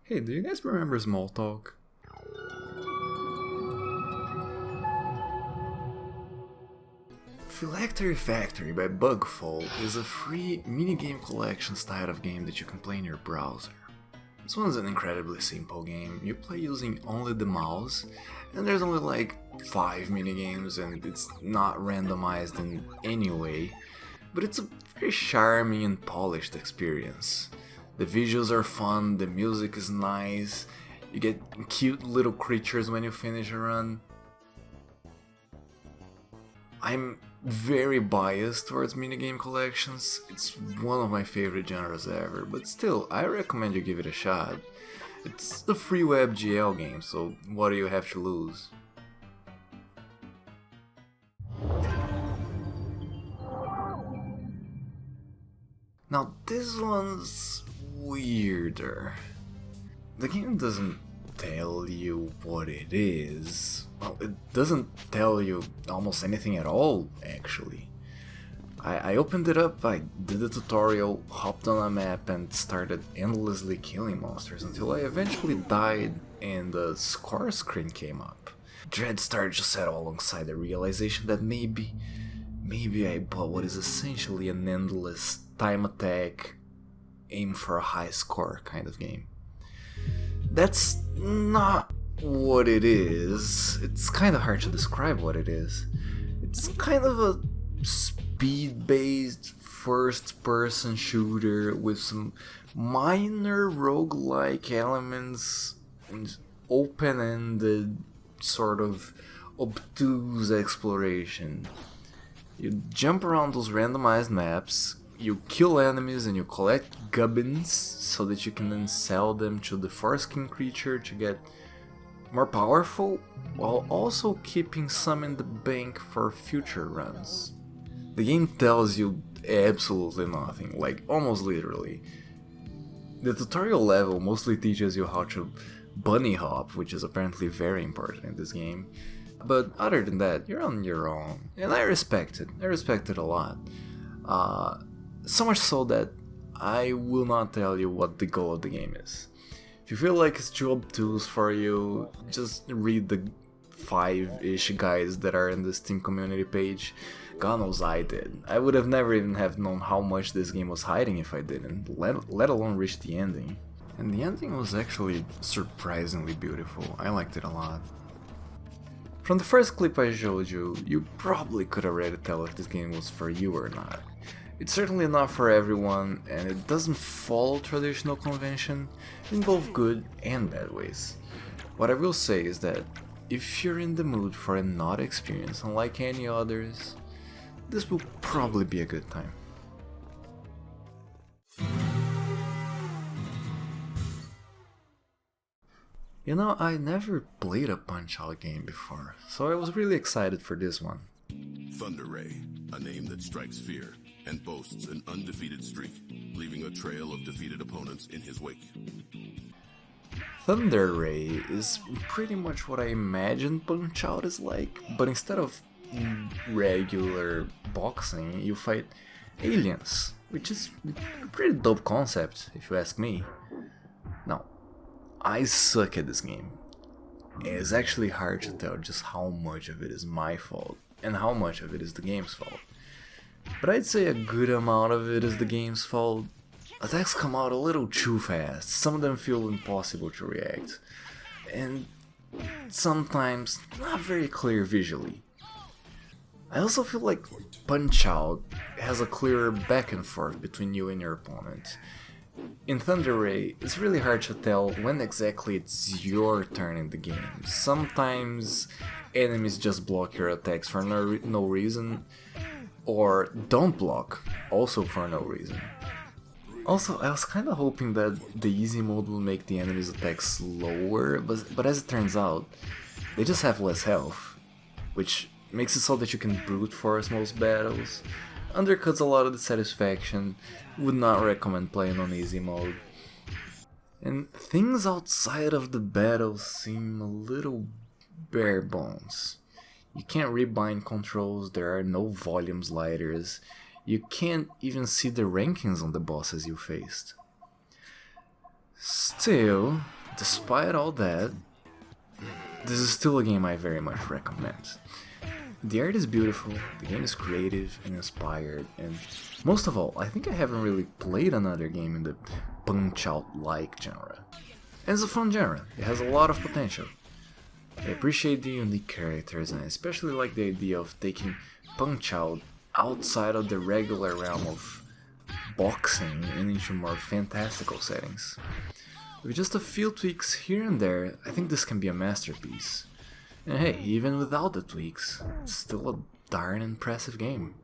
Hey, do you guys remember Small Talk? Phylactery by Bugfall is a free minigame collection style of game that you can play in your browser. This one's an incredibly simple game. You play using only the mouse, and there's only like 5 minigames, and it's not randomized in any way, but it's a very charming and polished experience. The visuals are fun, the music is nice, you get cute little creatures when you finish a run. I'm very biased towards minigame collections, it's one of my favorite genres ever, but still, I recommend you give it a shot. It's a free WebGL game, so what do you have to lose? Now this one's weirder. The game doesn't tell you what it is. Well, it doesn't tell you almost anything at all, actually. I opened it up, I did the tutorial, hopped on a map and started endlessly killing monsters until I eventually died and the score screen came up. Dread started to settle alongside the realization that maybe I bought what is essentially an endless time attack, aim for a high score kind of game. That's not what it is. It's kind of hard to describe what it is. It's kind of a speed-based first-person shooter with some minor roguelike elements and open-ended, sort of obtuse exploration. You jump around those randomized maps, you kill enemies and you collect gubbins so that you can then sell them to the foreskin creature to get more powerful, while also keeping some in the bank for future runs. The game tells you absolutely nothing, like almost literally. The tutorial level mostly teaches you how to bunny hop, which is apparently very important in this game. But other than that, you're on your own, and I respect it. I respect it a lot. So much so that I will not tell you what the goal of the game is. If you feel like it's too obtuse for you, just read the 5-ish guides that are in the Steam community page. God knows I did. I would have never even have known how much this game was hiding if I didn't, let alone reach the ending. And the ending was actually surprisingly beautiful. I liked it a lot. From the first clip I showed you, you probably could already tell if this game was for you or not. It's certainly not for everyone, and it doesn't follow traditional convention in both good and bad ways. What I will say is that if you're in the mood for a not experience unlike any others, this will probably be a good time. You know, I never played a Punch-Out game before, so I was really excited for this one. Thunder Ray, a name that strikes fear and boasts an undefeated streak, leaving a trail of defeated opponents in his wake. Thunder Ray is pretty much what I imagined Punch-Out is like, but instead of regular boxing, you fight aliens, which is a pretty dope concept, if you ask me. Now, I suck at this game. It's actually hard to tell just how much of it is my fault and how much of it is the game's fault. But I'd say a good amount of it is the game's fault. Attacks come out a little too fast, some of them feel impossible to react, and sometimes not very clear visually. I also feel like Punch-Out has a clearer back and forth between you and your opponent. In Thunder Ray, it's really hard to tell when exactly it's your turn in the game. Sometimes enemies just block your attacks for no reason, or don't block, also for no reason. Also, I was kinda hoping that the easy mode will make the enemy's attacks slower, but as it turns out, they just have less health, which makes it so that you can brute force most battles, undercuts a lot of the satisfaction, would not recommend playing on easy mode. And things outside of the battle seem a little bare bones. You can't rebind controls, there are no volume sliders, you can't even see the rankings on the bosses you faced. Still, despite all that, this is still a game I very much recommend. The art is beautiful, the game is creative and inspired, and most of all, I think I haven't really played another game in the Punch-Out-like genre. And it's a fun genre, it has a lot of potential. I appreciate the unique characters, and I especially like the idea of taking Punch-Out outside of the regular realm of boxing and into more fantastical settings. With just a few tweaks here and there, I think this can be a masterpiece. And hey, even without the tweaks, it's still a darn impressive game.